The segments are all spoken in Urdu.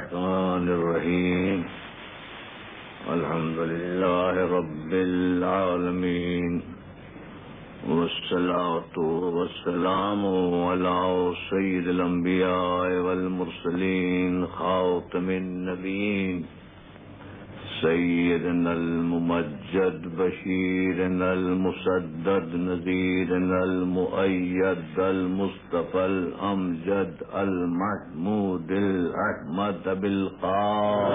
الرحمن الرحيم الحمد لله رب العالمين والصلاة والسلام على سيد الأنبياء والمرسلين خاتم النبيين سيدنا الممجد بشيرنا المسدد نذيرنا المؤيد المصطفى الأمجد المحمود الأحمد بالقاف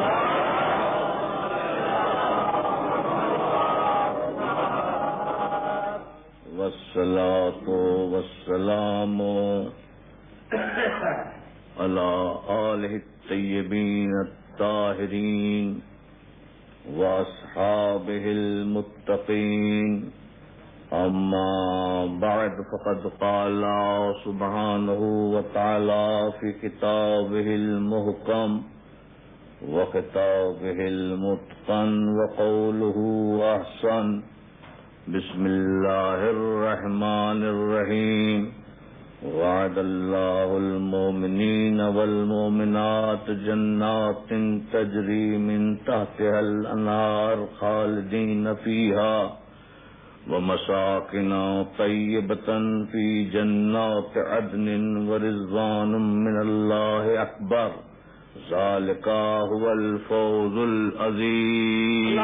والصلاة والسلام على آله الطيبين الطاهرين وأصحابه المتقين أما بعد فقد قال سبحانه وتعالى في كتابه المحكم وخطابه المتقن وقوله أحسن بسم الله الرحمن الرحيم وعد الله المؤمنين والمؤمنات جنات تجري من تحتها الأنهار خالدين فيها ومساكن طيبة في جنات عدن ورضوان من الله أكبر ذلك هو الفوز العظيم.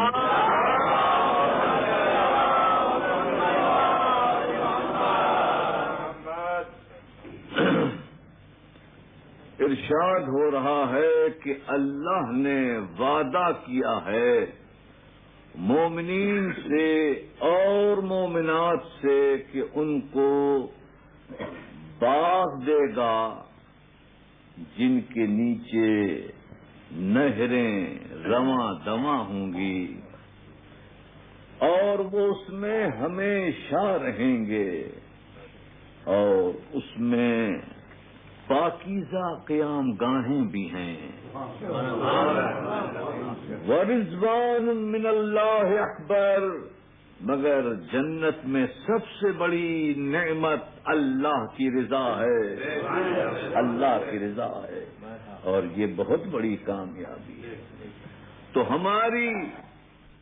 ارشاد ہو رہا ہے کہ اللہ نے وعدہ کیا ہے مومنین سے اور مومنات سے کہ ان کو باغ دے گا جن کے نیچے نہریں رواں دواں ہوں گی اور وہ اس میں ہمیشہ رہیں گے اور اس میں پاکیزہ قیام گاہیں بھی ہیں. وَرِضْوَانٌ مِّنَ اللَّهِ أَكْبَرُ مگر جنت میں سب سے بڑی نعمت اللہ کی رضا ہے. اللہ کی رضا ہے اور یہ بہت بڑی کامیابی ہے. تو ہماری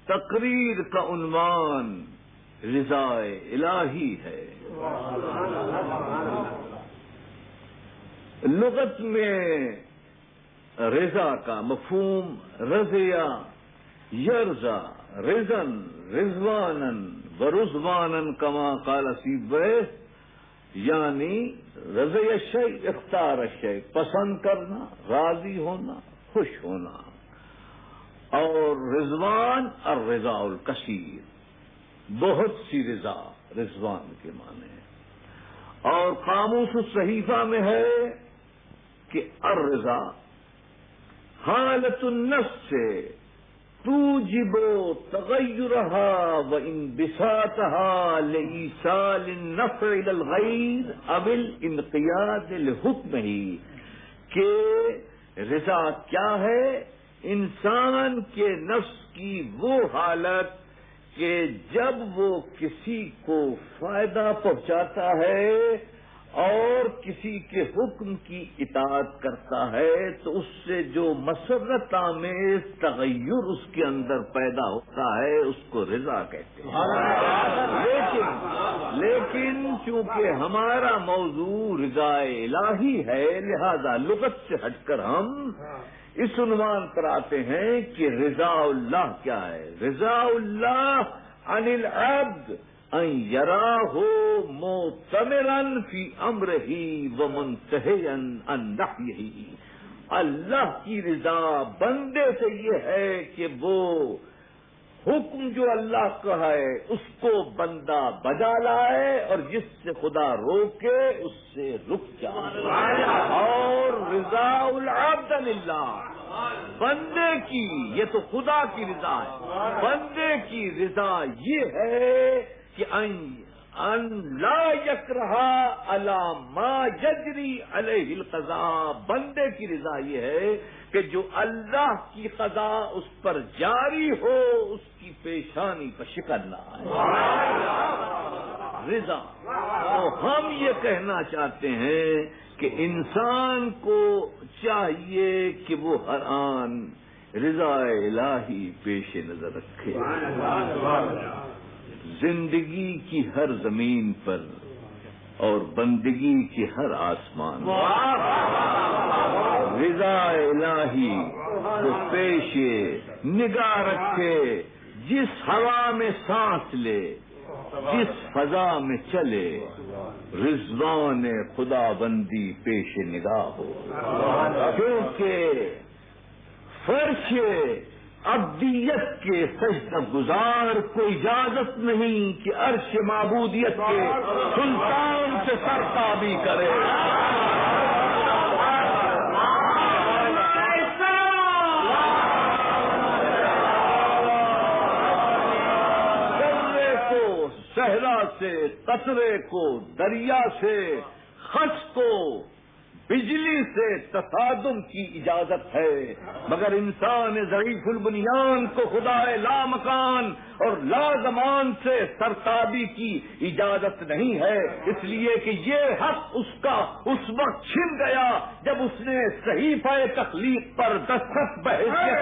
تقریر کا عنوان رضا الہی ہے. لغت میں رضا کا مفہوم رضیا یرضا رضن رضوانن ورضوانن کما قال سیبویہ یعنی رضی الشیء اختار الشیء پسند کرنا راضی ہونا خوش ہونا اور رضوان الرضا الکثیر بہت سی رضا رضوان کے معنی ہے. اور قاموس الصحیفہ میں ہے کہ الرضا حالت النفس سے توجب تغیرها وانبساطها لإيصال النفع إلى الغير أو الانقياد لحكمه کہ رضا کیا ہے؟ انسان کے نفس کی وہ حالت کہ جب وہ کسی کو فائدہ پہنچاتا ہے اور کسی کے حکم کی اطاعت کرتا ہے تو اس سے جو مسرت آمیز تغیر اس کے اندر پیدا ہوتا ہے اس کو رضا کہتے ہیں. لیکن چونکہ ہمارا موضوع رضا الہی ہے لہذا لغت سے ہٹ کر ہم اس عنوان پر آتے ہیں کہ رضا اللہ کیا ہے. رضا اللہ عن العبد ان یراہ معتمرا فی امرہ ومنتہیا عن نہیہ. اللہ کی رضا بندے سے یہ ہے کہ وہ حکم جو اللہ کا ہے اس کو بندہ بجا لائے اور جس سے خدا روکے اس سے رک جائے. اور رضا العبد للہ بندے کی یہ تو خدا کی رضا ہے. بندے کی رضا یہ ہے کہ ان لا یکرہ علی ما یجری علیہ القضاء. بندے کی رضا یہ ہے کہ جو اللہ کی قضا اس پر جاری ہو اس کی پیشانی پر شکن نہ آئے. رضا. تو ہم یہ کہنا چاہتے ہیں کہ انسان کو چاہیے کہ وہ ہر آن رضا الہی پیش نظر رکھے. زندگی کی ہر زمین پر اور بندگی کی ہر آسمان رضا الہی کو پیش نگاہ رکھے. جس ہوا میں سانس لے، جس فضا میں چلے، رضوان خدا بندی پیش نگاہ ہو. کیونکہ فرش ابدیت کے سجدہ گزار کو اجازت نہیں کہ عرش معبودیت کے سلطان سے سرتابی کرے. صحرا سے قطرے کو، دریا سے خس کو، بجلی سے تصادم کی اجازت ہے، مگر انسان ضعیف البنیان کو خدا لا مکان اور لا زمان سے سرتابی کی اجازت نہیں ہے. اس لیے کہ یہ حق اس کا اس وقت چھن گیا جب اس نے صحیفہ تخلیق پر دستخط بحیثیت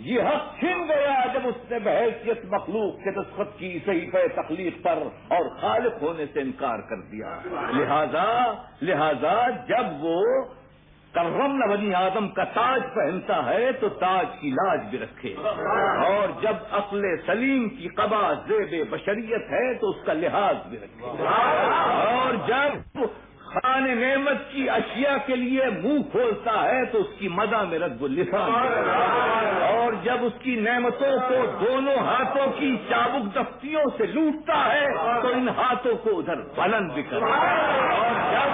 یہ حق چھن گیا جب اس نے بحیثیت مخلوق کے دستخط کی صحیفہ تخلیق پر اور خالق ہونے سے انکار کر دیا. لہذا جب وہ کرمنا بنی آدم کا تاج پہنتا ہے تو تاج کی لاج بھی رکھے، اور جب عقل سلیم کی قبا زیب بشریت ہے تو اس کا لحاظ بھی رکھے، اور جب خان نعمت کی اشیاء کے لیے منہ کھولتا ہے تو اس کی مدح میں رد اللسان، اور جب اس کی نعمتوں کو دونوں ہاتھوں کی چابک دستیوں سے لوٹتا ہے تو ان ہاتھوں کو ادھر بلند بھی کرتا ہے، اور جب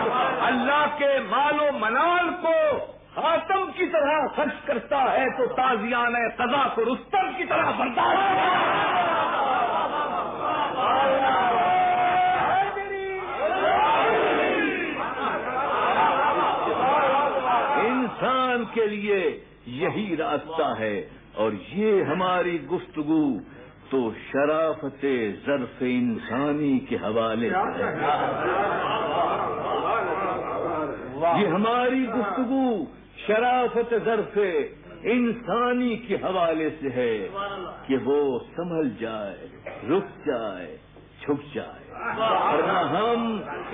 اللہ کے مال و منال کو خاتم کی طرح خرچ کرتا ہے تو تازیان قضا کو رستم کی طرح برداشت. انسان کے لیے یہی راستہ ہے، اور یہ ہماری گفتگو تو شرافت ظرف انسانی کے حوالے سے ہے. یہ ہماری گفتگو شرافت ظرف انسانی کے حوالے سے ہے کہ وہ سنبھل جائے، رک جائے، چھپ جائے، ورنہ ہم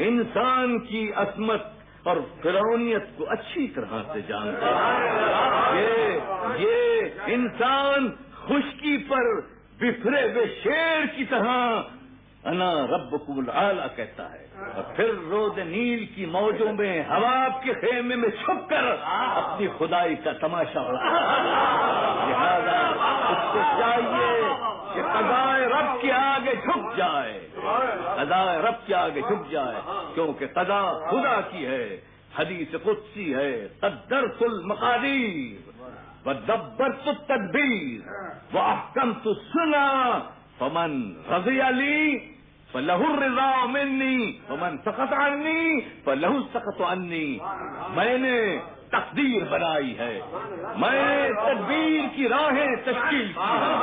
انسان کی عصمت اور فرعونیت کو اچھی طرح سے جانتے ہیں. یہ انسان خشکی پر بفرے ہوئے شیر کی طرح انا ربکم الاعلی کہتا ہے، اور پھر رود نیل کی موجوں میں حواب کے خیمے میں چھپ کر اپنی خدائی کا تماشا اڑاتا ہے. لہذا اس کو چاہیے کہ قضائے رب کے آگے جھک جائے، قضائے رب کے آگے جھک جائے، کیونکہ قضا خدا کی ہے. حدیث قدسی ہے، قدرت المقادیر ودبرت التدبیر واحکمت الصنع فمن رضی لی فلہ الرضا منی ومن سقط عنی فلہ السقط عنی. میں نے تقدیر بنائی ہے، میں نے تدبیر کی راہیں تشکیل کی ہیں،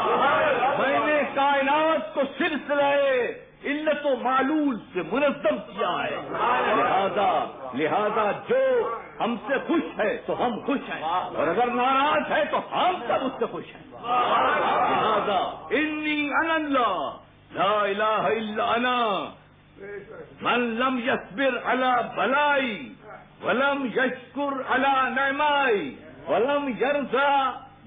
میں نے کائنات کو سلسلہ علت و معلول سے منظم کیا ہے. لہذا جو ہم سے خوش ہے تو ہم خوش ہیں، اور اگر ناراض ہے تو ہم سب اس سے خوش ہیں. لہذا انی انا اللہ لا الہ الا انا من لم یصبر علی بلائی ولم یشکر علی نعمائی ولم یرضى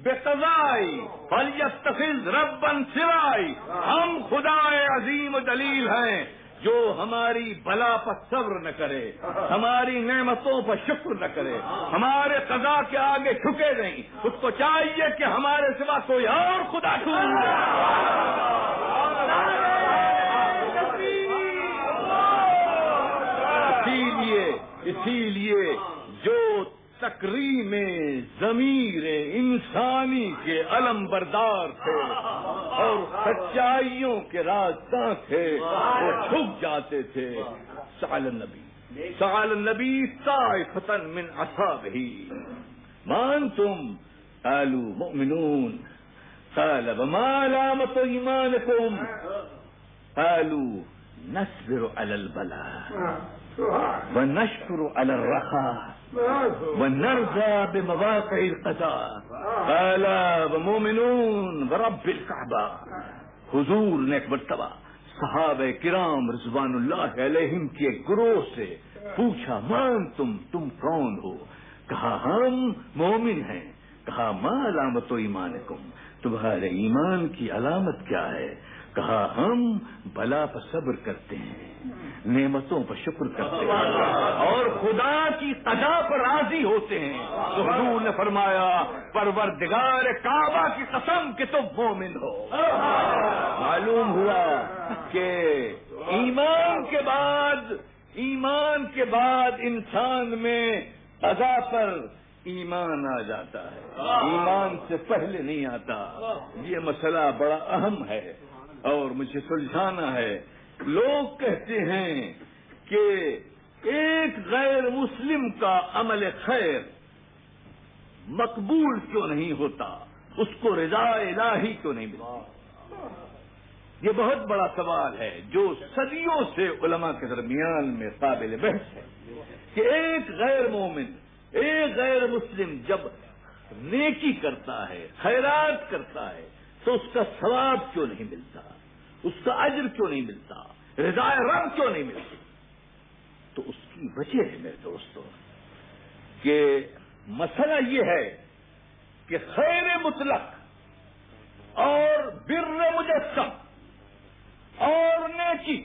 بقضائی فلیتخذ ربا سوائی. ہم خدا عظیم و جلیل ہیں جو ہماری بلا پر صبر نہ کرے، ہماری نعمتوں پر شکر نہ کرے، ہمارے قضا کے آگے جھکے نہیں. اس کو چاہیے کہ ہمارے سوا کوئی اور خدا ڈھونڈے. اسی لیے جو تکریم ضمیر انسانی کے علم بردار تھے اور سچائیوں کے راستہ تھے وہ جھک جاتے تھے. سأل النبی سأل النبي طائفة من أصحابه ما أنتم؟ قالوا مؤمنون. قال وما علامة إيمانكم؟ قالوا نصبر على البلاء ونشكر على الرخاء ونرضى بمواقع القضاء. قال ومؤمنون ورب الكعبة. حضور نے ایک مرتبہ صحابہ کرام رضوان اللہ علیہم کے ایک گروہ سے پوچھا مان تم کون ہو؟ کہا ہم مومن ہیں. کہا ما علامت ایمانکم، تمہارے ایمان کی علامت کیا ہے؟ کہا ہم بلا پر صبر کرتے ہیں، نعمتوں پر شکر کرتے ہیں اور خدا کی قضا پر راضی ہوتے ہیں. تو حضور نے فرمایا پروردگار کعبہ کی قسم کہ تم مومن ہو. معلوم ہوا کہ ایمان کے بعد انسان میں قضا پر ایمان آ جاتا ہے، ایمان سے پہلے نہیں آتا. یہ مسئلہ بڑا اہم ہے اور مجھے سلجھانا ہے. لوگ کہتے ہیں کہ ایک غیر مسلم کا عمل خیر مقبول کیوں نہیں ہوتا، اس کو رضا الہی کیوں نہیں ملتی؟ یہ بہت بڑا سوال ہے جو صدیوں سے علماء کے درمیان میں قابل بحث ہے کہ ایک غیر مومن، ایک غیر مسلم جب نیکی کرتا ہے، خیرات کرتا ہے تو اس کا ثواب کیوں نہیں ملتا، اس کا اجر کیوں نہیں ملتا، رضا رب کیوں نہیں ملتی؟ تو اس کی وجہ ہے میرے دوستوں کہ مسئلہ یہ ہے کہ خیر مطلق اور بر مجسم اور نیکی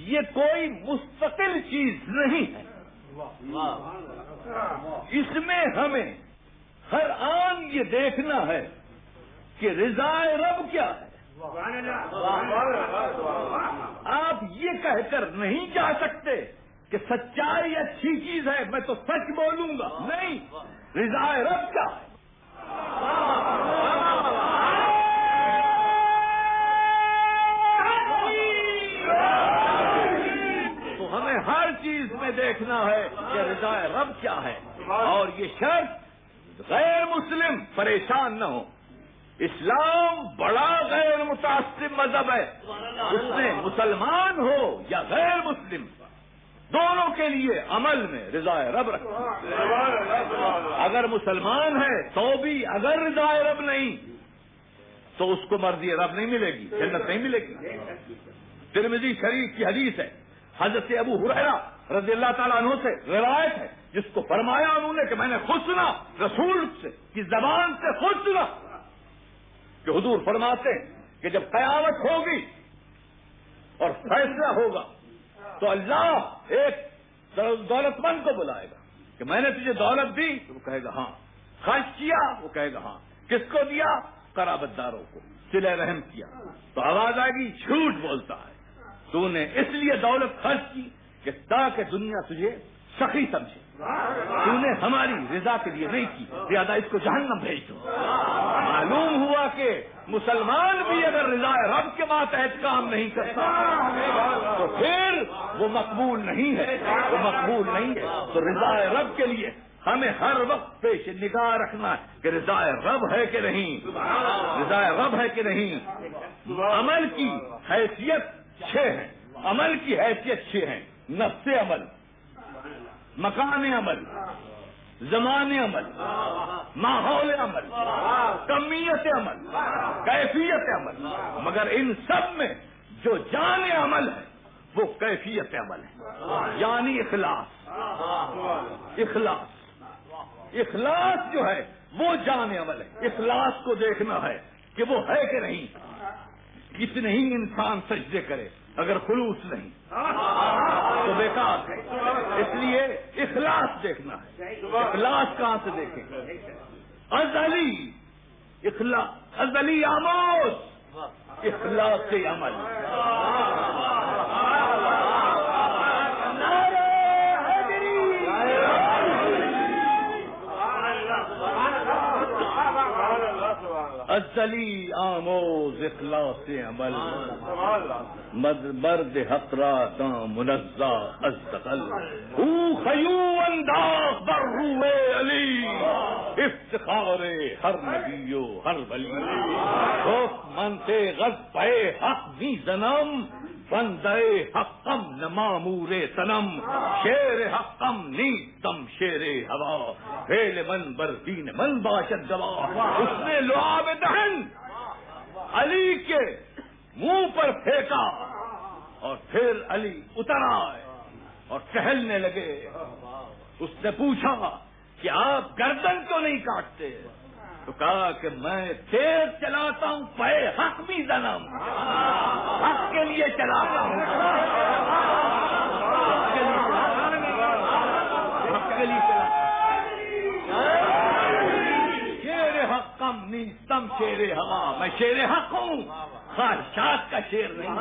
یہ کوئی مستقل چیز نہیں ہے. اس میں ہمیں ہر آن یہ دیکھنا ہے کہ رضا رب کیا ہے. آپ یہ کہہ کر نہیں جا سکتے کہ سچائی اچھی چیز ہے میں تو سچ بولوں گا. نہیں، رضا رب کیا ہے. تو ہمیں ہر چیز میں دیکھنا ہے کہ رضا رب کیا ہے. اور یہ شرط غیر مسلم پریشان نہ ہو. اسلام بڑا غیر متعصب مذہب ہے. اس میں مسلمان ہو یا غیر مسلم دونوں کے لیے عمل میں رضا رب رکھنا. اگر مسلمان ہے تو بھی اگر رضا رب نہیں تو اس کو مرضی رب نہیں ملے گی، جنت نہیں ملے گی. ترمذی شریف کی حدیث ہے، حضرت ابو ہریرہ رضی اللہ تعالیٰ عنہ سے روایت ہے جس کو فرمایا انہوں نے کہ میں نے خود سنا رسول سے کی زبان سے خود سنا کہ حضور فرماتے ہیں کہ جب قیامت ہوگی اور فیصلہ ہوگا تو اللہ ایک دولت مند کو بلائے گا کہ میں نے تجھے دولت دی، تو وہ کہے گا ہاں. خرچ کیا، وہ کہے گا ہاں. کس کو دیا؟ قرابت داروں کو، صلہ رحم کیا. تو آواز آئے گی جھوٹ بولتا ہے، تو نے اس لیے دولت خرچ کی کہ تاکہ دنیا تجھے سخی سمجھے، تو نے ہماری رضا کے لیے نہیں کی، لہذا اس کو جہنم بھیج دو. معلوم ہوا کہ مسلمان بھی اگر رضا رب کے ماتحت کام نہیں کرتا تو پھر وہ مقبول نہیں ہے، وہ مقبول نہیں ہے. تو رضا رب کے لیے ہمیں ہر وقت پیش نگاہ رکھنا ہے کہ رضا رب ہے کہ نہیں، رضا رب ہے کہ نہیں. عمل کی حیثیت 6 ہے، عمل کی حیثیت 6 ہے: نفس عمل، مکان عمل، زمان عمل، ماحول عمل، کمیت عمل، کیفیت عمل. مگر ان سب میں جو جان عمل ہے وہ کیفیت عمل ہے، یعنی اخلاص. اخلاص جو ہے وہ جان عمل ہے. اخلاص کو دیکھنا ہے کہ وہ ہے کہ نہیں. کتنے ہی انسان سجدے کرے اگر خلوص نہیں تو بیکار ہے. اس لیے اخلاص دیکھنا ہے. اخلاص کہاں سے دیکھیں؟ ازلی اخلاص، ازلی آموز اخلاص عمل. ازلی آموز اخلاص عمل، مرد حق را دام منزہ ازدقل، او خیو انداز بر روح علی، افتخار ہر نبی و ہر ولی، خوف منتے غضب حق می زنم، بندے حقم نہ مامور تنم، شیر حقم نیستم شیر ہوا، فعل من بر دین من باشد گواہ، اس نے لعاب دہن علی کے منہ پر پھینکا اور پھر علی اتر آئے اور ٹہلنے لگے. اس نے پوچھا کہ آپ گردن کیوں نہیں کاٹتے؟ تو کہا کہ میں تیز چلاتا ہوں، پے حق بھی زنم، حق کے لیے چلاتا ہوں، حق کے لیے شیر حق کم نیستم شیر ہوا، میں شیر حق ہوں، خواہشات کا شیر نہیں،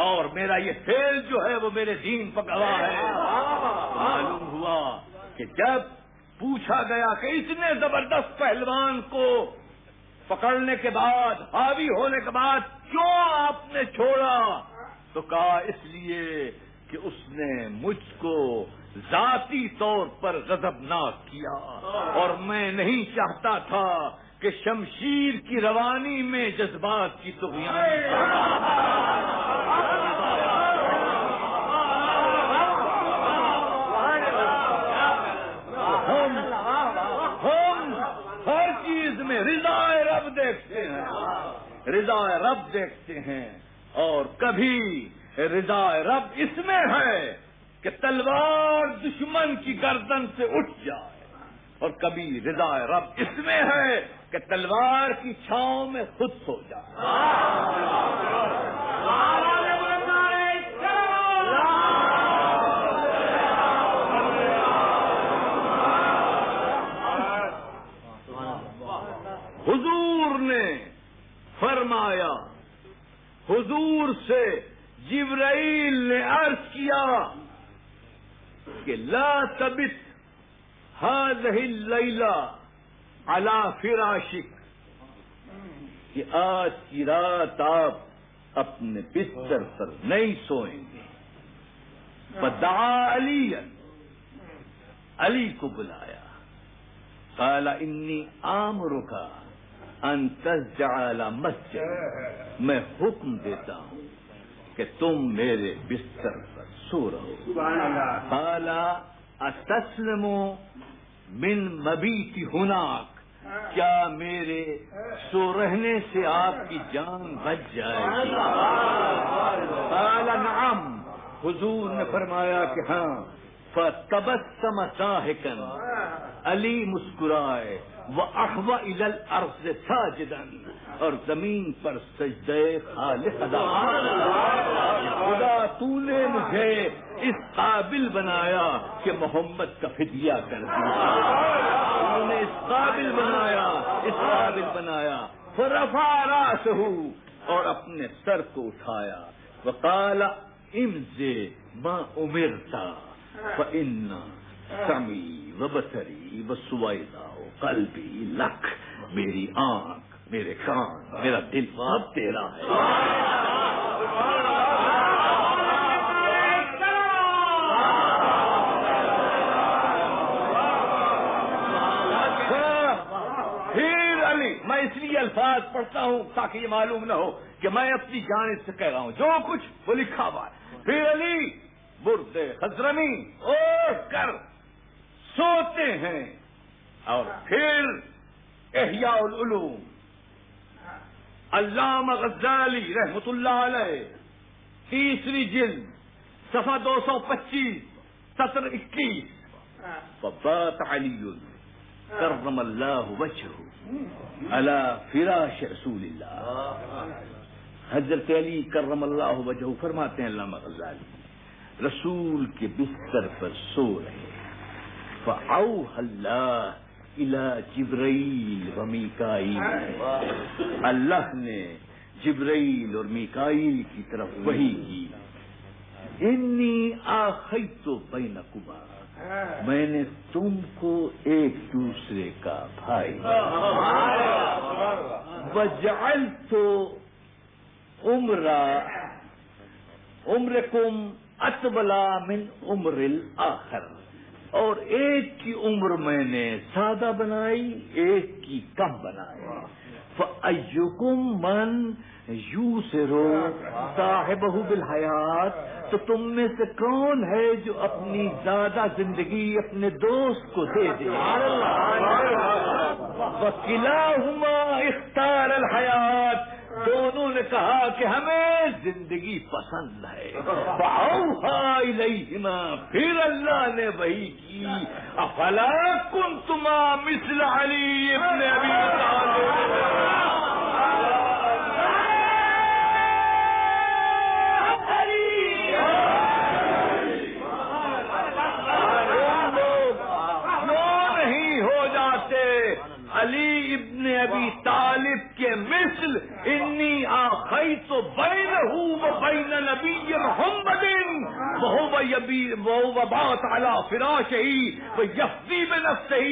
اور میرا یہ فعل جو ہے وہ میرے دین پر گواہ ہے. معلوم ہوا کہ جب پوچھا گیا کہ اتنے زبردست پہلوان کو پکڑنے کے بعد، حاوی ہونے کے بعد کیوں آپ نے چھوڑا؟ تو کہا اس لیے کہ اس نے مجھ کو ذاتی طور پر غضبناک کیا، اور میں نہیں چاہتا تھا کہ شمشیر کی روانی میں جذبات کی طغیانی. ہم ہر چیز میں رضا رب دیکھتے ہیں، رضا رب دیکھتے ہیں، اور کبھی رضا رب اس میں ہے کہ تلوار دشمن کی گردن سے اٹھ جائے، اور کبھی رضا رب اس میں ہے کہ تلوار کی چھاؤں میں خود سو جائے. حضور نے فرمایا، حضور سے جبرائیل نے عرض کیا کہ لا تبت هذه الليلة على فراشك، کہ آج کی رات آپ اپنے بستر پر نہیں سوئیں گے. فدعا علی، علی کو بلایا، قال انی آمرک ان تجعل مسجد، میں حکم دیتا ہوں کہ تم میرے بستر پر سو رہو. قال اتسلم من مبیت ہناک، کیا میرے سو رہنے سے آپ کی جان بچ جائے گی؟ قال نعم، حضور نے فرمایا کہ ہاں. فتبسم ضاحکا، علی مسکرائے، وأحوى إلى الأرض ساجدا، اور زمین پر سجدے خالق ادا. خدا تو نے مجھے اس قابل بنایا کہ محمد کا فدیہ کر دیا، تو نے اس قابل بنایا، اس قابل بنایا. فرفع راسه، اور اپنے سر کو اٹھایا. وقال امضي ما امرت فإن سمعي وبصري وسويدا قلبی لک، میری آنکھ، میرے کان، میرا دل سب تیرا ہے. پھر علی، میں اس لیے الفاظ پڑھتا ہوں تاکہ یہ معلوم نہ ہو کہ میں اپنی جانب سے کہہ رہا ہوں، جو کچھ وہ لکھا ہوا ہے. پھر علی برد خضرمی اوڑھ کر سوتے ہیں، اور پھر احیاء العلوم علامہ غزالی رحمت اللہ علیہ، 3 جلد، صفحہ 225، سطر 21. فبات علی کرم اللہ وجہہ علی فراش رسول اللہ. حضرت علی کرم اللہ وجہہ فرماتے ہیں، علامہ غزالی رسول کے بستر پر سو رہے. فأوحى اللہ الى جبرائیل و میکائیل، اللہ نے جبرائیل اور میکائیل کی طرف وحی کی. انی آخیت بینکما، میں نے تم کو ایک دوسرے کا بھائی وجعلت عمرکم اطول من عمر الاخر، اور ایک کی عمر میں نے زیادہ بنائی، ایک کی کم بنائی۔ فَأَيُّكُمْ مَنْ يُوسِرُ صَاحِبَهُ بِالْحَيَاةِ، تو تم میں سے کون ہے جو اپنی زیادہ زندگی اپنے دوست کو دے دے؟ وَكِلَاهُمَا اخْتَارَ الْحَيَاةَ، دونوں نے کہا کہ ہمیں زندگی پسند ہے۔ فَأَوْحَىٰ إِلَيْهِمَا، پھر اللہ نے وحی کی، أَفَلَا كُنتُمَا مِثْلَ عَلِيِّ بْنِ أَبِي طَالِبٍ، علی ابن ابی طالب کے مثل، انی آخیت بینہ وبین نبی محمد وہو بات علی فراشہ ویفدی بنفسہ،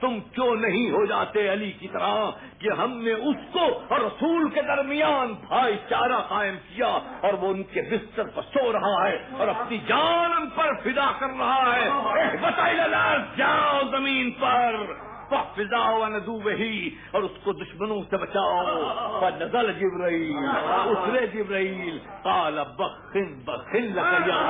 تم کیوں نہیں ہو جاتے علی کی طرح کہ ہم نے اس کو اور رسول کے درمیان بھائی چارہ قائم کیا، اور وہ ان کے بستر پر سو رہا ہے اور اپنی جان ان پر فدا کر رہا ہے۔ اہبط الی الارض، جاؤ زمین پر، فَاحْفِظَاهُ وَنَذُوبِهِ، اور اس کو دشمنوں سے بچاؤ۔ فَنَزَلَ جِبْرَائِیل، اترے جبرائیل، قَالَ بَخٍ بَخٍ لَكَ يَا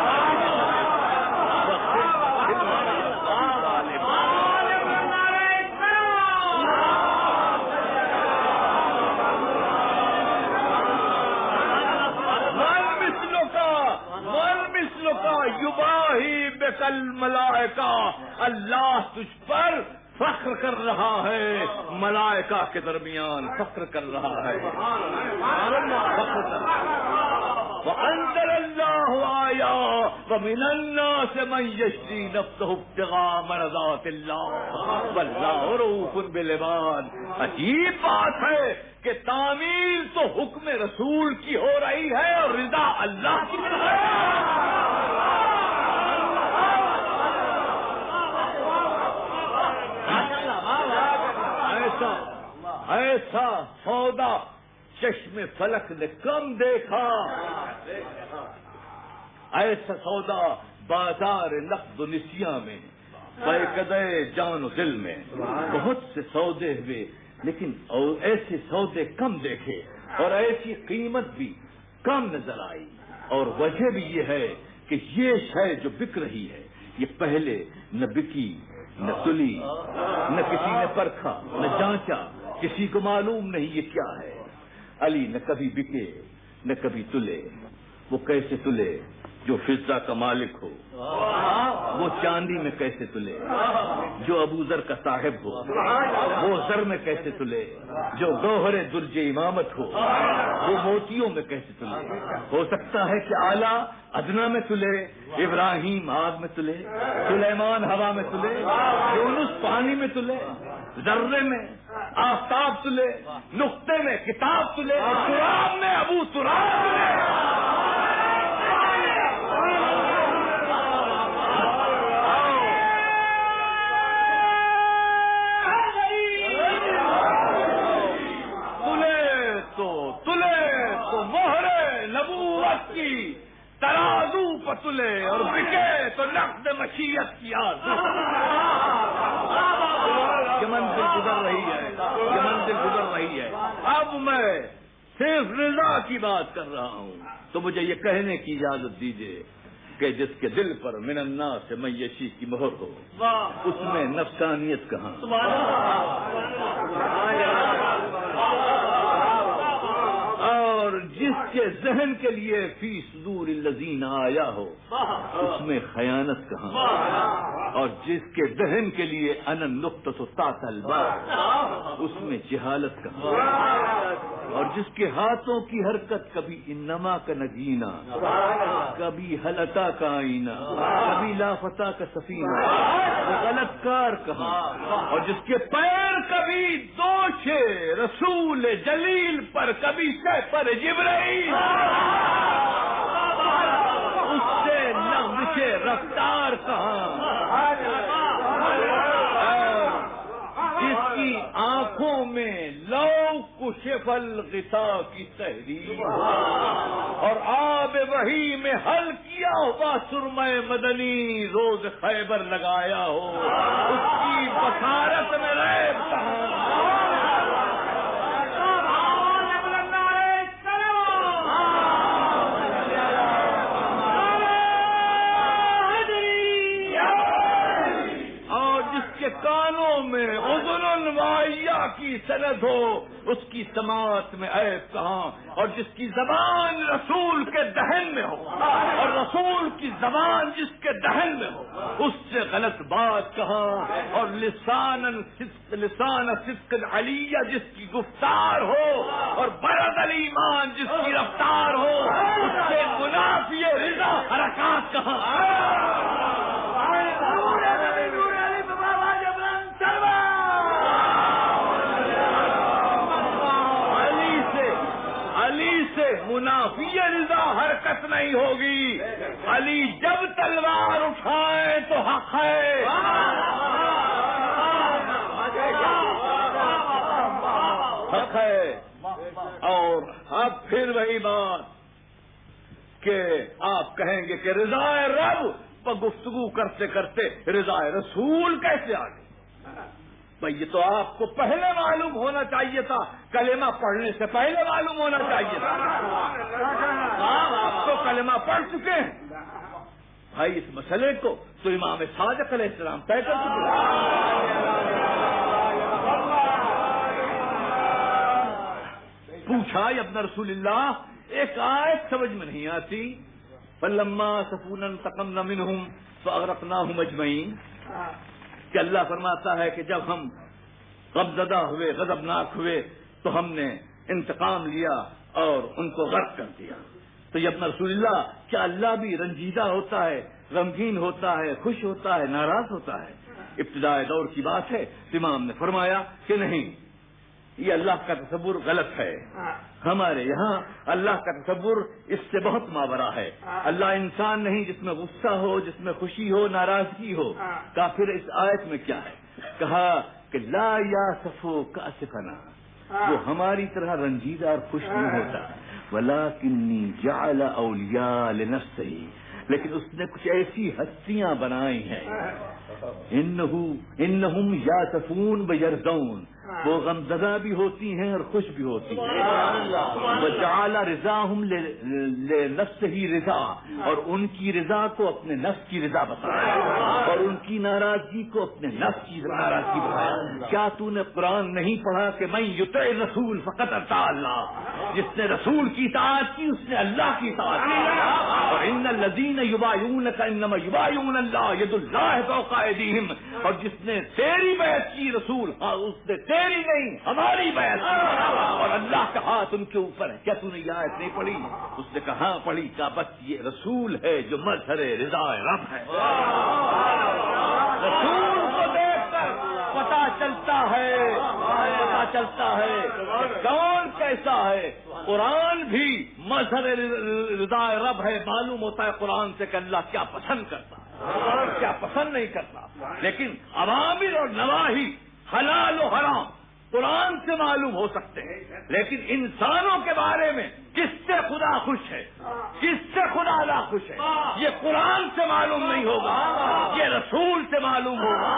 یباہی بک الملائکہ، اللہ تجھ پر فخر کر رہا ہے، ملائکہ کے درمیان فخر کر رہا ہے۔ وَأَنزَلَ اللَّهُ آيَاتٍ وَمِنَ النَّاسِ مَن يَشْرِي نَفْسَهُ ابْتِغَاءَ مَرْضَاتِ اللَّهِ وَاللَّهُ رَءُوفٌ بِالْعِبَادِ۔ عجیب بات ہے کہ تعمیل تو حکم رسول کی ہو رہی ہے اور رضا اللہ کی ہے۔ ایسا سودا چشم فلک نے کم دیکھا، ایسا سودا بازار نقد و نسیاں میں، بیقدے جان و دل میں بہت سے سودے ہوئے، لیکن ایسے سودے کم دیکھے اور ایسی قیمت بھی کم نظر آئی۔ اور وجہ بھی یہ ہے کہ یہ شے جو بک رہی ہے یہ پہلے نہ بکی، نہ تلی، نہ کسی نے پرکھا، نہ جانچا، کسی کو معلوم نہیں یہ کیا ہے۔ علی نہ کبھی بکے نہ کبھی تلے، وہ کیسے تلے؟ جو فضہ کا مالک ہو وہ چاندی میں کیسے تلے؟ جو ابو ذر کا صاحب ہو وہ زر میں کیسے تلے؟ جو گوہر درج امامت ہو وہ موتیوں میں کیسے تلے؟ ہو سکتا ہے کہ اعلیٰ ادنا میں تلے، ابراہیم آگ میں تلے، سلیمان ہوا میں تلے، یونس پانی میں تلے، ذرے میں آفتاب تلے، نقطے میں کتاب تلے، تراب میں ابو تراب تلے۔ ترازو پتلے اور بکے تو نقد مشیت کی آرزو۔ یہ منزل گزر رہی ہے، یہ منزل گزر رہی ہے۔ اب میں صرف رضا کی بات کر رہا ہوں، تو مجھے یہ کہنے کی اجازت دیجیے کہ جس کے دل پر من الناس من یشی کی مہر ہو اس میں نفسانیت کہاں؟ اور جس کے ذہن کے لیے فی صدور الذین آیا ہو اس میں خیانت کہاں؟ اور جس کے ذہن کے لیے انا النقطۃ تحت الباب اس میں جہالت کہاں؟ اور جس کے ہاتھوں کی حرکت کبھی انما کا نگینا، کبھی حلتا کا آئینہ، کبھی لافتہ کا سفینہ، وہ غلط کار کہاں؟ اور جس کے پیر کبھی دوش رسول جلیل پر، کبھی پر جبرائیل، اس سے نغمہ پیچھے رفتار کہاں، جس کی آنکھوں میں لو کشف الغطا کی تحریر اور آب وحی میں حل کیا ہوا سرمہ مدنی روز خیبر لگایا ہو، اس کی بصارت میں ریب کہاں۔ کانوں میں اذن وائیا کی سند ہو، اس کی سماعت میں عیب کہاں، اور جس کی زبان رسول کے دہن میں ہو اور رسول کی زبان جس کے دہن میں ہو، اس سے غلط بات کہاں، اور لسان صدق علیہ جس کی گفتار ہو اور برد الایمان جس کی رفتار ہو، اس سے منافی رضا حرکات کہاں۔ منافی رضا حرکت نہیں ہوگی، علی جب تلوار اٹھائے تو حق ہے، حق ہے۔ اور اب پھر وہی بات کہ آپ کہیں گے کہ رضا رب پر گفتگو کرتے کرتے رضا رسول کیسے آ گئی؟ بھائی یہ تو آپ کو پہلے معلوم ہونا چاہیے تھا، کلمہ پڑھنے سے پہلے معلوم ہونا چاہیے تھا۔ آپ تو کلمہ پڑھ چکے ہیں بھائی، اس مسئلے کو تو امام صادق علیہ السلام طے کر چکے۔ پوچھا یا ابن رسول اللہ، ایک آیت سمجھ میں نہیں آتی، فَلَمَّا سَفُونَ انتَقَمْنَ مِنْهُمْ فَأَغْرَقْنَاهُمْ أَجْمَعِينَ، کہ اللہ فرماتا ہے کہ جب ہم غمزدہ ہوئے، غضبناک ہوئے تو ہم نے انتقام لیا اور ان کو غرق کر دیا۔ تو یہ اپنا رسول اللہ، کیا اللہ بھی رنجیدہ ہوتا ہے، غمگین ہوتا ہے، خوش ہوتا ہے، ناراض ہوتا ہے؟ ابتدائی دور کی بات ہے، امام نے فرمایا کہ نہیں، یہ اللہ کا تصور غلط ہے۔ ہمارے یہاں اللہ کا تصور اس سے بہت ماورا ہے۔ اللہ انسان نہیں جس میں غصہ ہو، جس میں خوشی ہو، ناراضگی ہو۔ کافر اس آیت میں کیا ہے؟ کہا کہ لا یاسفو کاسفنا، وہ ہماری طرح رنجیدہ اور خوش نہیں ہوتا، ولکنی جعل اولیاء لنفسہ، لیکن اس نے کچھ ایسی ہستیاں بنائی ہیں، انہم یاسفون ویرضون، وہ غمزدہ بھی ہوتی ہیں اور خوش بھی ہوتی ہیں۔ وجعل رضاہم لنفسہ رضا، اور ان کی رضا کو اپنے نفس کی رضا بتایا، اور ان کی ناراضگی کو اپنے نفس کی ناراضگی بتایا۔ کیا تو نے قرآن نہیں پڑھا کہ من یطع الرسول فقد اطاع اللہ، جس نے رسول کی اطاعت کی اس نے اللہ کی اطاعت کی، اور ان الذین یبایعونک انما یبایعون اللہ ید اللہ فوق ایدیہم، اور جس نے تیری بیعت کی رسول، اس نے تیری نہیں ہماری بیعت کی، اور اللہ کا ہاتھ ان کے اوپر ہے۔ کیا تو نے یہ آیت نہیں پڑھی؟ اس نے کہا ہاں پڑھی۔ کہا بس یہ رسول ہے جو مظہر رضا رب ہے۔ رسول کو دیکھ کر پتا چلتا ہے کہ کون کیسا ہے۔ قرآن بھی مظہر رضا رب ہے، معلوم ہوتا ہے قرآن سے کہ اللہ کیا پسند کرتا ہے، کیا پسند نہیں کرتا۔ لیکن اوامر اور نواہی، حلال و حرام قرآن سے معلوم ہو سکتے ہیں، لیکن انسانوں کے بارے میں کس سے خدا خوش ہے، کس سے خدا ناخوش ہے، یہ قرآن سے معلوم نہیں ہوگا، یہ رسول سے معلوم ہوگا۔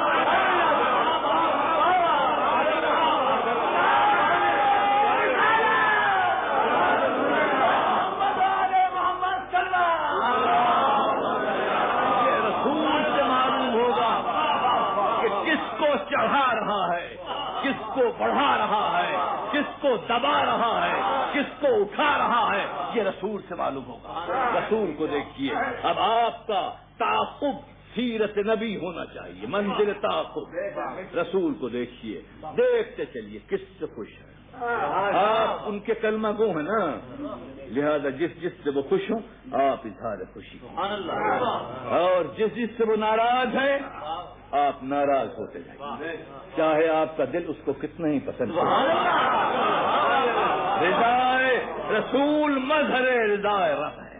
چڑھا رہا ہے، کس کو بڑھا رہا ہے، کس کو دبا رہا ہے، کس کو اٹھا رہا ہے، یہ رسول سے معلوم ہوگا۔ رسول کو دیکھیے۔ اب آپ کا تعاقب سیرت نبی ہونا چاہیے، منزل تعاقب رسول کو دیکھیے، دیکھتے چلیے کس سے خوش ہے۔ آپ ان کے کلمہ گو ہیں نا، لہذا جس سے وہ خوش ہوں آپ اظہار خوشی، اور جس سے وہ ناراض ہے آپ ناراض ہوتے جائیں، چاہے آپ کا دل اس کو کتنا ہی پسند ہو۔ رضا رسول مظہر رضا رب ہے۔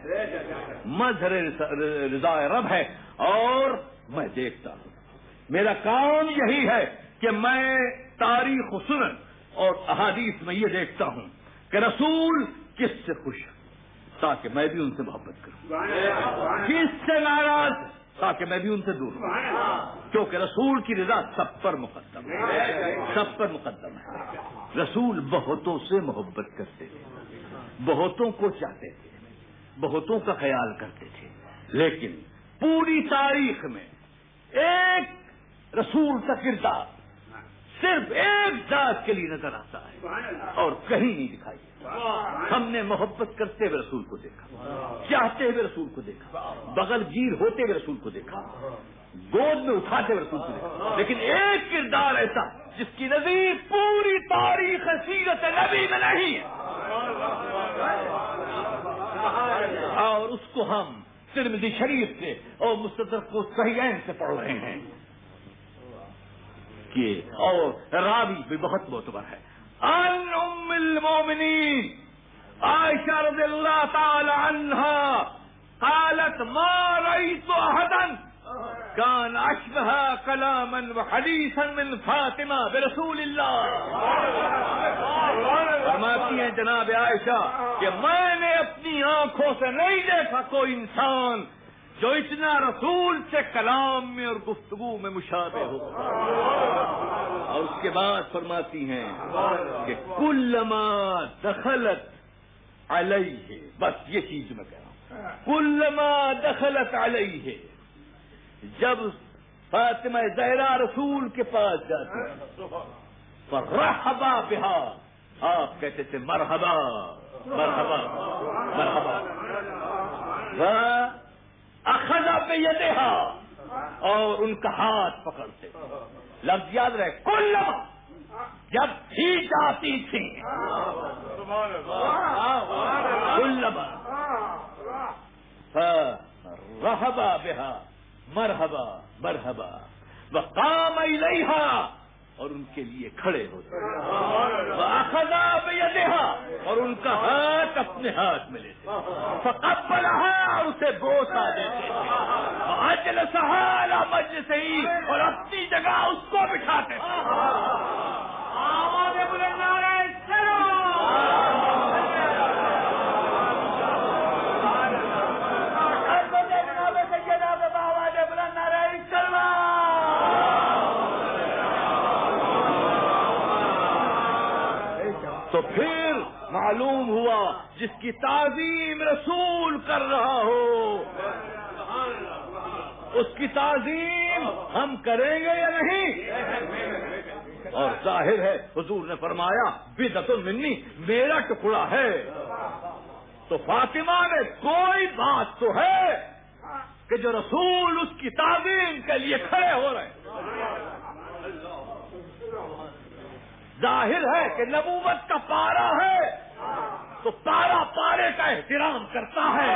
مظہر رضا رب ہے، اور میں دیکھتا ہوں، میرا کام یہی ہے کہ میں تاریخ و سنن اور احادیث میں یہ دیکھتا ہوں کہ رسول کس سے خوش ہے تاکہ میں بھی ان سے محبت کروں، کس سے ناراض تاکہ میں بھی ان سے دور ہوں، کیونکہ رسول کی رضا سب پر مقدم ہے، سب پر مقدم ہے۔ رسول بہتوں سے محبت کرتے تھے، بہتوں کو چاہتے تھے، بہتوں کا خیال کرتے تھے، لیکن پوری تاریخ میں ایک رسول کا کردار صرف ایک ذات کے لیے نظر آتا ہے اور کہیں نہیں دکھائی دیتا۔ ہم نے محبت کرتے ہوئے رسول کو دیکھا، چاہتے ہوئے رسول کو دیکھا، بغل گیر ہوتے ہوئے رسول کو دیکھا، گود میں اٹھاتے ہوئے رسول کو دیکھا، لیکن ایک کردار ایسا جس کی نظیر پوری تاریخ سیرت نبی میں نہیں ہے، اور اس کو ہم ترمذی شریف سے اور مستدرک کو صحیحین سے پڑھ رہے ہیں کہ اور راوی بھی بہت معتبر ہے، ان ام المومنین عائشہ رضی اللہ تعالی عنہا قالت ما رأيت احدا كان اشبه كلاما وحديثا من فاطمہ برسول اللہ۔ فرماتی ہیں جناب عائشہ کہ میں نے اپنی آنکھوں سے نہیں دیکھا کوئی انسان جو اتنا رسول سے کلام میں اور گفتگو میں مشابہ ہو، اور اس کے بعد فرماتی ہیں کہ کلما دخلت علیہ، بس یہ چیز میں کہہ رہا ہوں، کلما دخلت علیہ، جب فاطمہ زہرا رسول کے پاس جاتی فرحبا بہا، آپ کہتے تھے مرحبا مرحبا مرحبا، اخذ بیدہا، اور ان کا ہاتھ پکڑتے، لفظ یاد رہے، کلما، جب بھی جاتی تھی، کلما فرحبا بہا مرحبا مرحبا، وقام الیہا، اور ان کے لیے کھڑے ہوتے، وَأَخَذَ بِيَدِهَا، اور ان کا ہاتھ اپنے ہاتھ میں لیتے، فَقَبَّلَهَا، اور اسے بوسہ دیتے، وَأَجْلَسَهَا عَلَى مَجْلِسِهِ، اور اپنی جگہ اس کو بٹھاتے تھے۔ آواز بلند نعرہ تو پھر معلوم ہوا جس کی تعظیم رسول کر رہا ہو اس کی تعظیم ہم کریں گے یا نہیں؟ اور ظاہر ہے حضور نے فرمایا بدعۃ منی، میرا ٹکڑا ہے، تو فاطمہ میں کوئی بات تو ہے کہ جو رسول اس کی تعظیم کے لیے کھڑے ہو رہے ہیں۔ ظاہر ہے کہ نبوت کا پارا ہے تو پارا پارے کا احترام کرتا ہے۔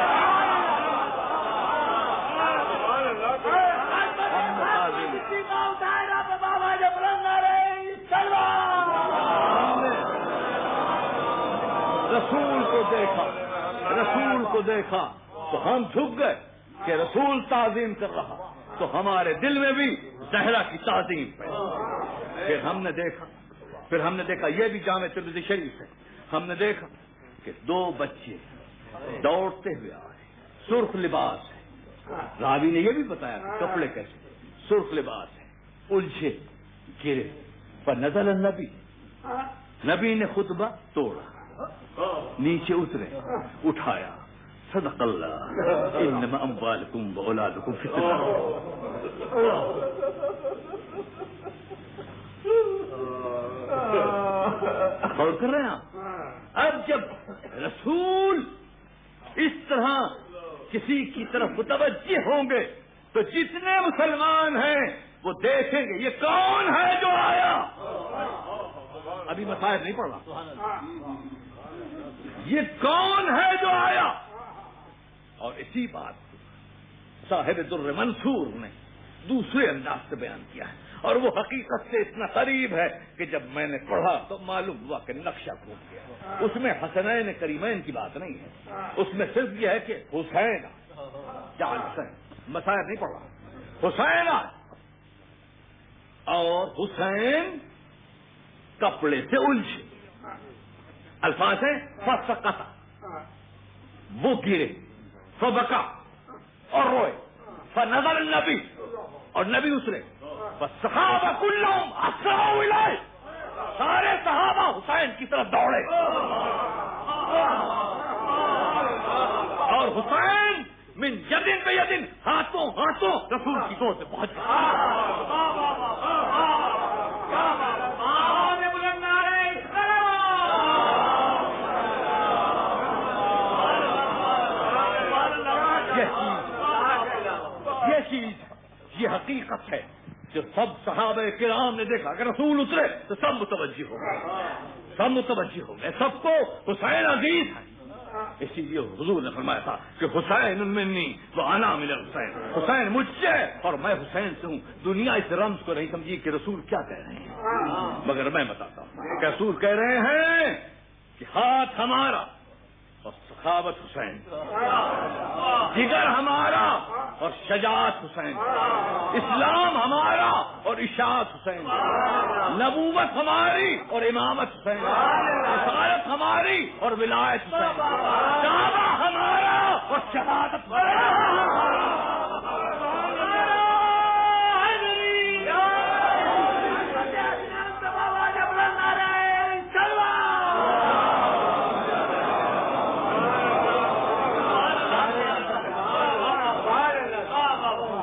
رسول کو دیکھا تو ہم جھک گئے کہ رسول تعظیم کر رہا، تو ہمارے دل میں بھی زہرا کی تعظیم پہ۔ پھر ہم نے دیکھا یہ بھی جامع ترمذی شریف ہے، ہم نے دیکھا کہ دو بچے دوڑتے ہوئے آئے، سرخ لباس ہے، راوی نے یہ بھی بتایا کہ کپڑے کیسے، سرخ لباس ہے، الجھے گرے، پر نزل النبی، نبی نے خطبہ توڑا، نیچے اترے، اٹھایا، صدق اللہ انما اموالکم واولادکم فتنہ۔ غور کر رہے ہیں آپ؟ اب جب رسول اس طرح کسی کی طرف متوجہ ہوں گے تو جتنے مسلمان ہیں وہ دیکھیں گے یہ کون ہے جو آیا۔ ابھی مسائل نہیں پڑھ رہا، یہ کون ہے جو آیا، اور اسی بات کو صاحب در منصور نے دوسرے انداز سے بیان کیا ہے، اور وہ حقیقت سے اتنا قریب ہے کہ جب میں نے پڑھا تو معلوم ہوا کہ نقشہ کھول گیا۔ اس میں حسنین کریمین کی بات نہیں ہے، اس میں صرف یہ ہے کہ حسین یا حسین، مسائل نہیں پڑھ رہا، حسین آئے اور حسین کپڑے سے الجھے، الفاظ ہیں فسقط، وہ گرے، فبکا اور روئے، فنظر النبی اور نبی اترے، فالصحابہ کلہم اسرعوا الیہ، سارے صحابہ حسین کی طرف دوڑے اور حسین من یدن بیدن، ہاتھوں ہاتھوں رسول کی گود میں پہنچ گئے۔ یہ چیز یہ حقیقت ہے جو سب صحابہ کرام نے دیکھا کہ رسول اترے تو سب متوجہ ہو گئے، سب متوجہ ہو گئے، سب کو حسین عزیز ہے۔ اسی لیے حضور نے فرمایا تھا کہ حسین منی وانا من الحسین، حسین مجھ سے اور میں حسین سے ہوں۔ دنیا اس رمز کو نہیں سمجھی کہ رسول کیا کہہ رہے ہیں، مگر میں بتاتا ہوں کہ رسول کہہ رہے ہیں کہ ہاتھ ہمارا اور سخاوت حسین، جگر ہمارا اور شجاعت حسین، اسلام ہمارا اور اشاعت حسین، نبوت ہماری اور امامت حسین، رسالت ہماری اور ولایت حسین، کعبہ ہمارا اور شہادت حسین۔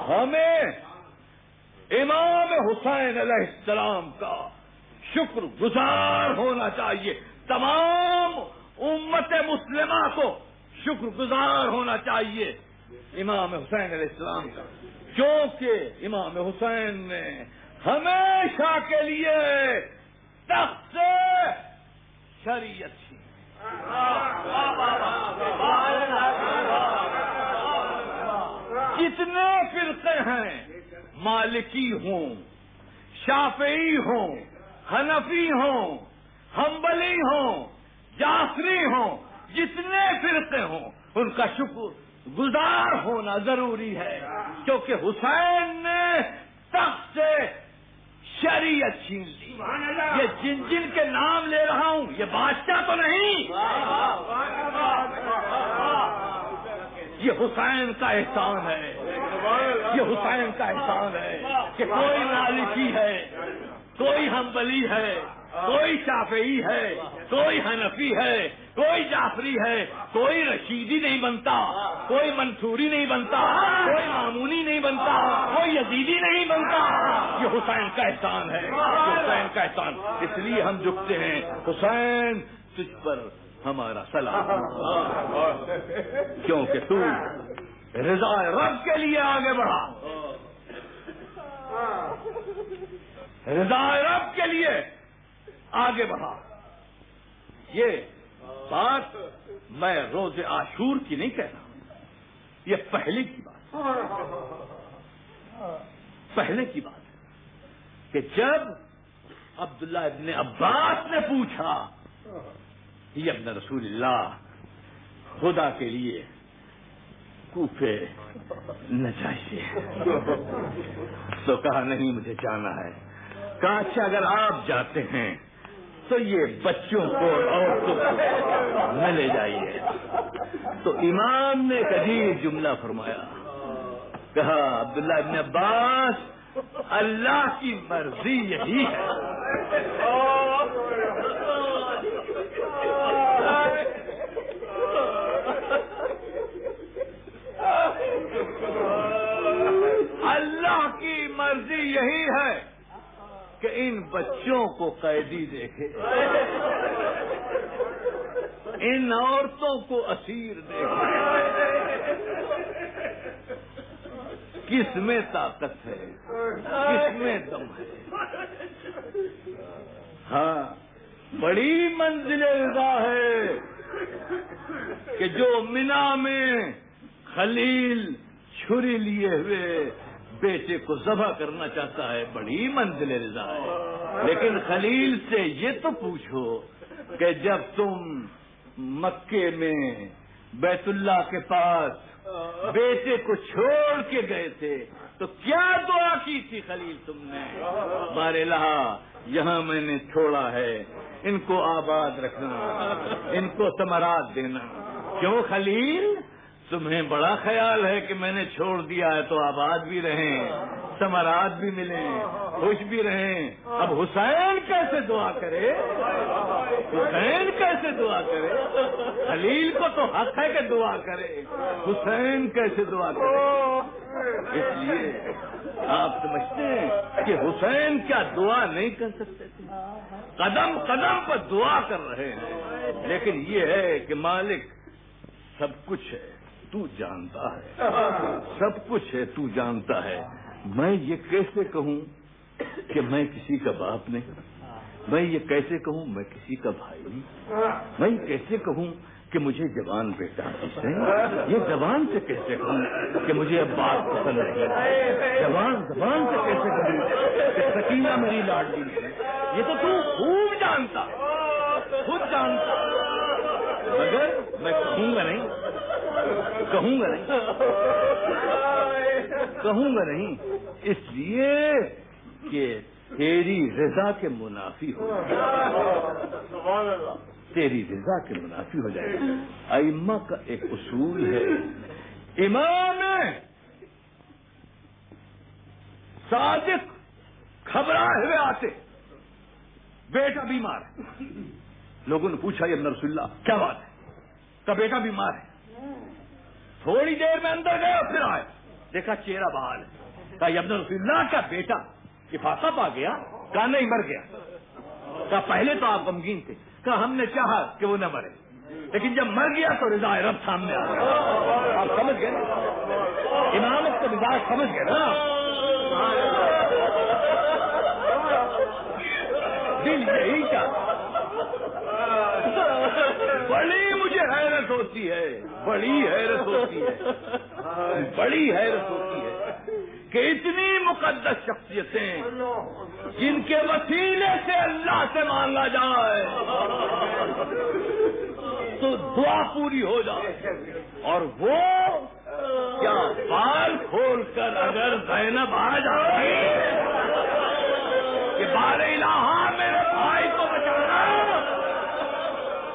ہمیں امام حسین علیہ السلام کا شکر گزار ہونا چاہیے، تمام امت مسلمہ کو شکر گزار ہونا چاہیے امام حسین علیہ السلام کا، کیونکہ امام حسین نے ہمیشہ کے لیے تخت سے شریعت چھینی۔ جتنے فرقے ہیں، مالکی ہوں، شافعی ہوں، حنفی ہوں، حنبلی ہوں، جعفری ہوں، جتنے فرقے ہوں ان کا شکر گزار ہونا ضروری ہے، کیونکہ حسین نے تخت سے شریعت چھین لی۔ یہ جن جن کے نام لے رہا ہوں یہ بادشاہ تو نہیں، یہ حسین کا احسان ہے، یہ حسین کا احسان ہے کہ کوئی مالکی ہے، کوئی حنبلی ہے، کوئی شافعی ہے، کوئی حنفی ہے، کوئی جعفری ہے، کوئی رشیدی نہیں بنتا، کوئی منصوری نہیں بنتا، کوئی مامونی نہیں بنتا، کوئی یزیدی نہیں بنتا۔ یہ حسین کا احسان ہے، یہ حسین کا احسان، اس لیے ہم جھکتے ہیں۔ حسین تجھ پر ہمارا سلام، کیونکہ تو رضا رب کے لیے آگے بڑھا، رضا رب کے لیے آگے بڑھا۔ یہ بات میں روز عاشور کی نہیں کہہ رہا، یہ پہلے کی بات، پہلے کی بات ہے کہ جب عبداللہ ابن عباس نے پوچھا یہ ابن رسول اللہ خدا کے لیے کوفے نہ چاہیے، تو کہا نہیں مجھے جانا ہے۔ کہا اچھا اگر آپ جاتے ہیں تو یہ بچوں کو عورتوں کو نہ لے جائیے۔ تو امام نے ایک عجیب جملہ فرمایا، کہا عبداللہ ابن عباس اللہ کی مرضی یہی ہے، اللہ کی مرضی یہی ہے کہ ان بچوں کو قیدی دیکھے، ان عورتوں کو اسیر دیکھے۔ کس میں طاقت ہے، کس میں دم ہے؟ ہاں بڑی منزل رضا ہے کہ جو منا میں خلیل چھری لیے ہوئے بیٹے کو ذبح کرنا چاہتا ہے، بڑی منزل رضا ہے۔ لیکن خلیل سے یہ تو پوچھو کہ جب تم مکے میں بیت اللہ کے پاس بیٹے کو چھوڑ کے گئے تھے تو کیا دعا کی تھی خلیل تم نے؟ بار الہ یہاں میں نے چھوڑا ہے، ان کو آباد رکھنا، ان کو ثمرات دینا۔ کیوں خلیل؟ تمہیں بڑا خیال ہے کہ میں نے چھوڑ دیا ہے تو آباد بھی رہیں، ثمرات بھی ملیں، خوش بھی رہیں۔ اب حسین کیسے دعا کرے؟ حسین کیسے دعا کرے؟ خلیل کو تو حق ہے کہ دعا کرے، حسین کیسے دعا کرے؟ اس لیے آپ سمجھتے ہیں کہ حسین کیا دعا نہیں کر سکتے تھے؟ قدم قدم پر دعا کر رہے ہیں، لیکن یہ ہے کہ مالک سب کچھ ہے، تو جانتا ہے، سب کچھ ہے، تو جانتا ہے۔ میں یہ کیسے کہوں کہ میں کسی کا باپ نہیں؟ میں یہ کیسے کہوں میں کسی کا بھائی نہیں؟ میں یہ کیسے کہوں کہ مجھے جوان بیٹا حسین؟ یہ زبان سے کیسے کہوں کہ مجھے اب بات پسند نہیں؟ زبان سے کیسے کہوں کہ سکینہ میری لاڈلی ہے؟ یہ تو خوب جانتا، خود جانتا، مگر میں کہوں گا نہیں، کہوں گا نہیں، اس لیے کہ تیری رضا کے منافی ہو جائے، تیری رضا کے منافی ہو جائے۔ ائمہ کا ایک اصول ہے، امام صادق گھبرائے ہوئے آتے، بیٹا بیمار ہے۔ لوگوں نے پوچھا یا رسول اللہ کیا بات ہے؟ کا بیٹا بیمار ہے۔ تھوڑی دیر میں اندر گئے اور پھر آئے، دیکھا چہرہ بحال ہے۔ کہا یا رسول اللہ کا بیٹا افاقہ پا گیا؟ کہا نہیں، مر گیا۔ کہا پہلے تو آپ غمگین تھے۔ کہا ہم نے چاہا کہ وہ نہ مرے، لیکن جب مر گیا تو رضا رب سامنے آ گیا۔ آپ سمجھ گئے امامت کا مزاج، سمجھ گئے نا؟ دل یہی چاہتا۔ بڑی مجھے حیرت ہوتی ہے، بڑی حیرت ہوتی ہے کہ اتنی مقدس شخصیتیں جن کے وسیلے سے اللہ سے مانگا جائے تو دعا پوری ہو جائے، اور وہ کیا بال کھول کر اگر زینب آ جاتی کہ بار الہ میرے بھائی کو بچانا،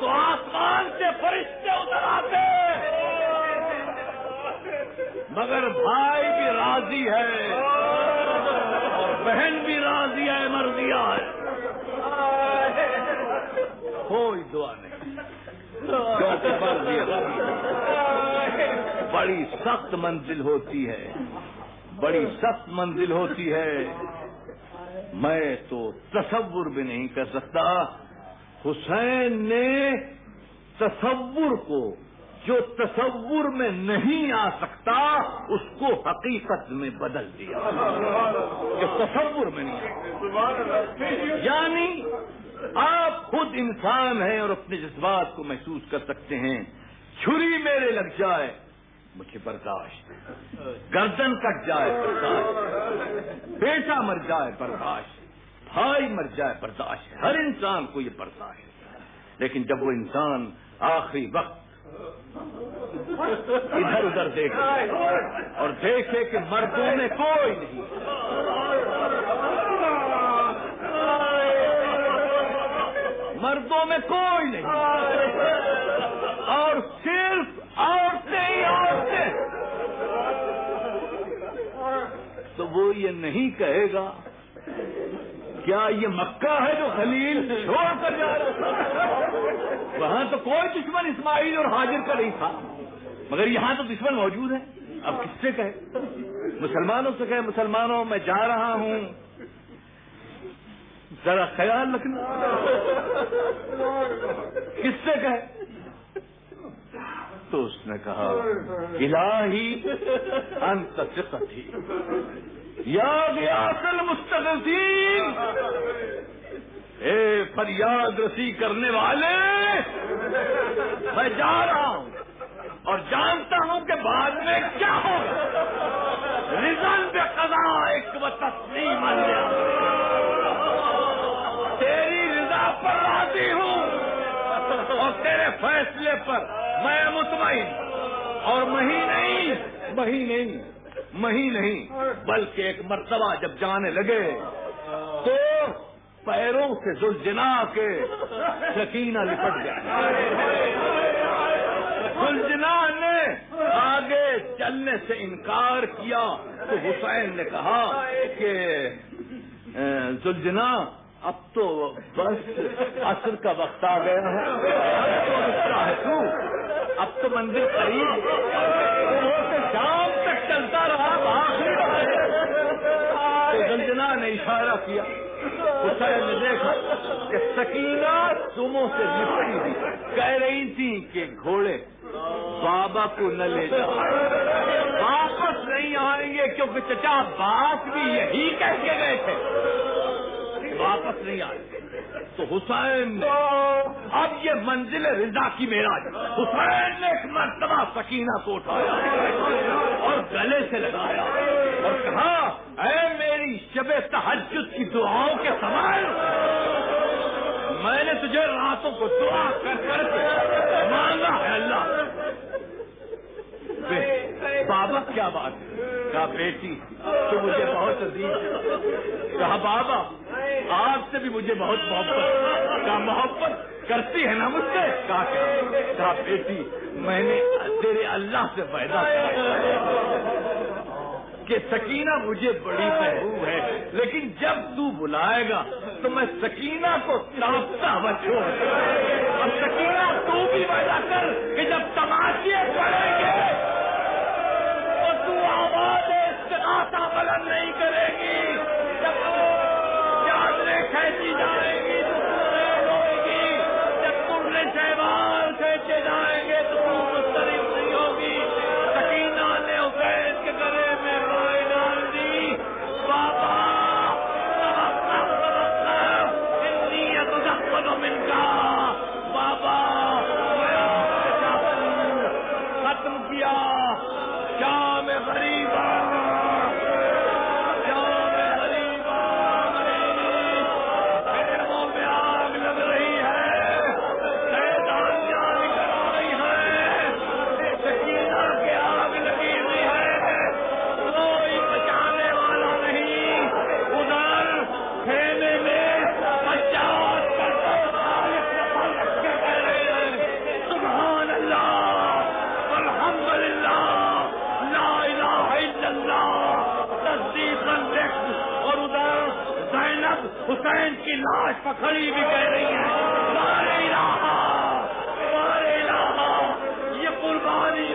تو آسمان سے فرشتے اتر آتے، مگر بھائی بھی راضی ہے اور بہن بھی راضی ہے، مرضیہ ہے، کوئی دعا نہیں، کیونکہ مرضی بڑی سخت منزل ہوتی ہے، بڑی سخت منزل ہوتی ہے۔ میں تو تصور بھی نہیں کر سکتا، حسین نے تصور کو جو تصور میں نہیں آ سکتا اس کو حقیقت میں بدل دیا، جو تصور میں نہیں آ، یعنی آپ خود انسان ہیں اور اپنے جذبات کو محسوس کر سکتے ہیں۔ چھری میرے لگ جائے مجھے برداشت، گردن کٹ جائے برداشت، بیٹا مر جائے برداشت، بھائی مر جائے برداشت، ہر انسان کو یہ برداشت ہے۔ لیکن جب وہ انسان آخری وقت ادھر ادھر دیکھے اور دیکھے کہ مردوں میں کوئی نہیں، مردوں میں کوئی نہیں اور صرف عورتیں ہی عورتیں، تو وہ یہ نہیں کہے گا کیا یہ مکہ ہے جو خلیل چھوڑ کر جا رہا؟ وہاں تو کوئی دشمن اسماعیل اور حاجر کا نہیں تھا، مگر یہاں تو دشمن موجود ہے۔ اب کس سے کہے؟ مسلمانوں سے کہے مسلمانوں میں جا رہا ہوں، ذرا خیال رکھنا، کس سے کہے؟ تو اس نے کہا الہی انت ثقتی یا غیاث المستغیثین، اے فریاد رسی کرنے والے، میں جا رہا ہوں اور جانتا ہوں کہ بعد میں کیا ہوگا، رضا بقضائک و تسلیم علیہ، تیری رضا پر راضی ہوں اور تیرے فیصلے پر میں مطمئن، اور مہی نہیں بلکہ ایک مرتبہ جب جانے لگے تو پیروں سے ذوالجنا کے سکینہ لپٹ گیا. ذوالجنا نے آگے چلنے سے انکار کیا تو حسین نے کہا کہ ذوالجنا اب تو بس عصر کا وقت آ گیا ہے, اب تو منزل قریب, شام تک چلتا رہا. تو ذوالجنا نے اشارہ کیا. حسین نے دیکھا کہ سکینہ دموں سے لپٹی ہوئی کہہ رہی تھی کہ گھوڑے بابا کو نہ لے جاؤ, واپس نہیں آئیں گے, کیونکہ چچا عباس بھی یہی کہہ کے گئے تھے واپس نہیں آئیں گے. تو حسین اب یہ منزل رضا کی معراج. حسین نے ایک مرتبہ سکینہ کو اٹھایا اور گلے سے لگایا اور کہا, اے میری شب تہجد کی دعاؤں کے سامان, میں نے تجھے راتوں کو دعا کر کر کے مانگا ہے اللہ. بابا کیا بات ہے؟ کہا بیٹی تو مجھے بہت عزیز ہے. کہا بابا آپ سے بھی مجھے بہت محبت. کہا محبت کرتی ہے نا مجھ سے؟ کہا بیٹی میں نے تیرے اللہ سے وعدہ کیا کہ سکینہ مجھے بڑی محبوب ہے, لیکن جب تو بلائے گا تو میں سکینہ کو تڑپتا ہوا چھوڑ. اور سکینہ تو بھی وعدہ کر کہ جب تماشے پڑیں گے تو تو آواز استغاثہ بلند نہیں کرے گی. جب چادریں کھینچی جائیں گی تو تو روئے گی. جب ترنے شہباز کھینچے جائیں گے تو تو مسترب نہیں ہوگی. سکینہ نے حسین کے گلے میں رائے ڈال دی. بابا من کا بابا ختم کیا. شام غریبا میں آگ لگ رہی ہے, شیطانیاں نکل رہی ہیں, سکینہ کے آگ لگی ہوئی ہے, کوئی بچانے والا نہیں. ادھر کھیلے میں 50 سبحان اللہ الحمدللہ لا الہ الا اللہ تصدیقاً لکھ. اور ادھر زینب حسین کی لاش پکڑی بھی کہہ رہی ہے لا الہ, یہ قربانی